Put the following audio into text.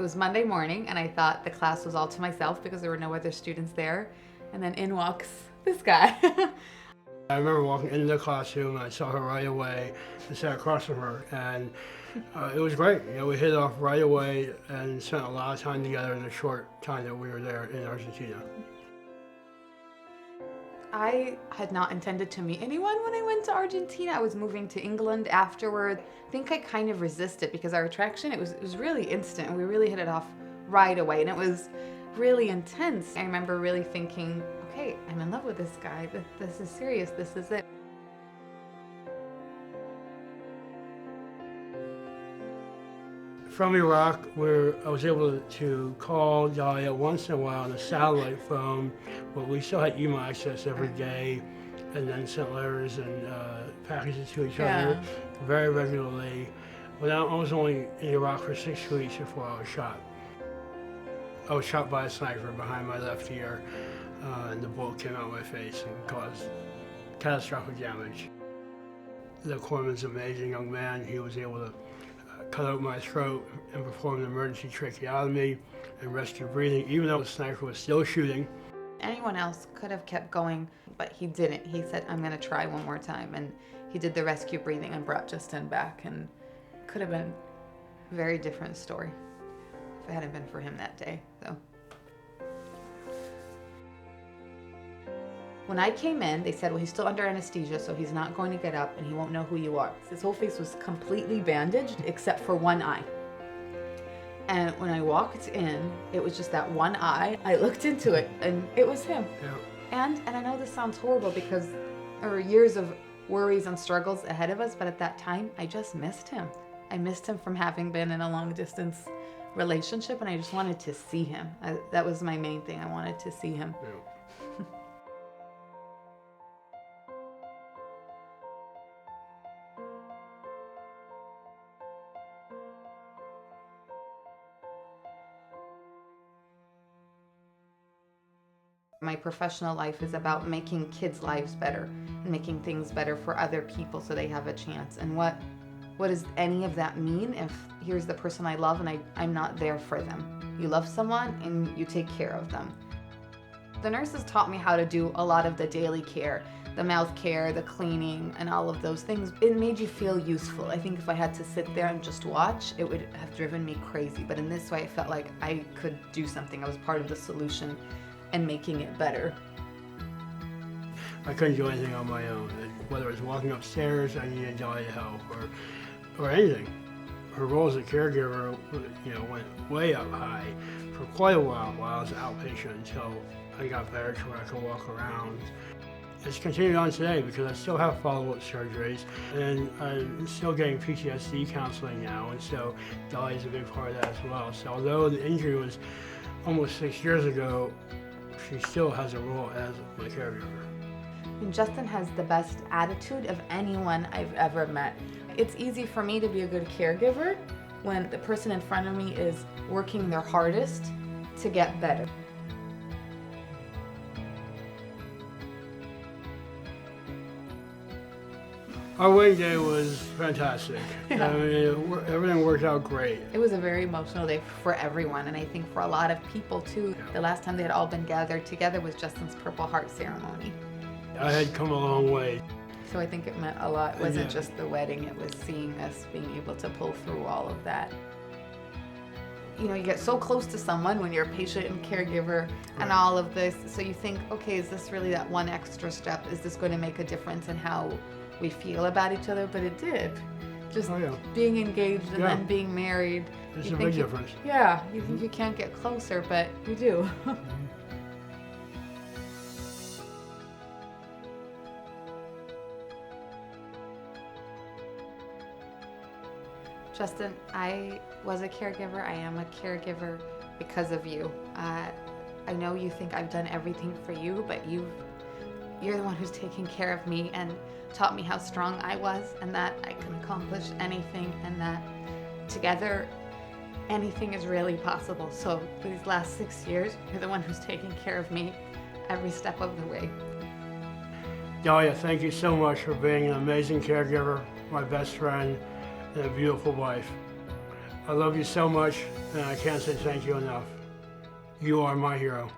It was Monday morning, and I thought the class was all to myself because there were no other students there. And then in walks this guy. I remember walking into the classroom, and I saw her right away and sat across from her, and it was great. You know, we hit it off right away and spent a lot of time together in the short time that we were there in Argentina. I had not intended to meet anyone when I went to Argentina. I was moving to England afterward. I think I kind of resisted because our attraction, it was really instant, and we really hit it off right away, and it was really intense. I remember really thinking, okay, I'm in love with this guy. This is serious. This is it. From Iraq, where I was able to call Dahlia once in a while on a satellite phone, but we still had email access every day, and then sent letters and packages to each other very regularly. But I was only in Iraq for 6 weeks before I was shot. I was shot by a sniper behind my left ear, and the bullet came out of my face and caused catastrophic damage. The corpsman's an amazing young man. He was able to cut out my throat and perform an emergency tracheotomy and rescue breathing, even though the sniper was still shooting. Anyone else could have kept going, but he didn't. He said, I'm gonna try one more time. And he did the rescue breathing and brought Justin back, and could have been a very different story if it hadn't been for him that day, so. When I came in, they said, well, he's still under anesthesia, so he's not going to get up and he won't know who you are. His whole face was completely bandaged except for one eye. And when I walked in, it was just that one eye. I looked into it and it was him. Yeah. And I know this sounds horrible because there were years of worries and struggles ahead of us, but at that time, I just missed him. I missed him from having been in a long distance relationship, and I just wanted to see him. That was my main thing. I wanted to see him. Yeah. My professional life is about making kids' lives better and making things better for other people so they have a chance. And what does any of that mean if here's the person I love and I'm not there for them? You love someone and you take care of them. The nurses taught me how to do a lot of the daily care, the mouth care, the cleaning, and all of those things. It made you feel useful. I think if I had to sit there and just watch, it would have driven me crazy. But in this way, I felt like I could do something. I was part of the solution and making it better. I couldn't do anything on my own. Whether it was walking upstairs, I needed Dahlia help, or anything. Her role as a caregiver, went way up high for quite a while I was an outpatient until I got better to where I could walk around. It's continued on today because I still have follow-up surgeries, and I'm still getting PTSD counseling now, and so Dahlia is a big part of that as well. So although the injury was almost 6 years ago, she still has a role as my caregiver. And Justin has the best attitude of anyone I've ever met. It's easy for me to be a good caregiver when the person in front of me is working their hardest to get better. Our wedding day was fantastic. Yeah. I mean, everything worked out great. It was a very emotional day for everyone, and I think for a lot of people too. Yeah. The last time they had all been gathered together was Justin's Purple Heart ceremony. I had come a long way. So I think it meant a lot. It wasn't Yeah. just the wedding, it was seeing us being able to pull through all of that. You know, you get so close to someone when you're a patient and caregiver and Right. all of this, so you think, okay, is this really that one extra step? Is this going to make a difference in how we feel about each other? But it did. Just Oh, yeah. being engaged and Yeah. then being married. It's you a think big you- difference. Yeah, you think you can't get closer, but you do. Justin, I was a caregiver. I am a caregiver because of you. I know you think I've done everything for you, but you're the one who's taken care of me and taught me how strong I was and that I can accomplish anything, and that together anything is really possible. So for these last 6 years, you're the one who's taken care of me every step of the way. Dahlia, thank you so much for being an amazing caregiver, my best friend, and a beautiful wife. I love you so much, and I can't say thank you enough. You are my hero.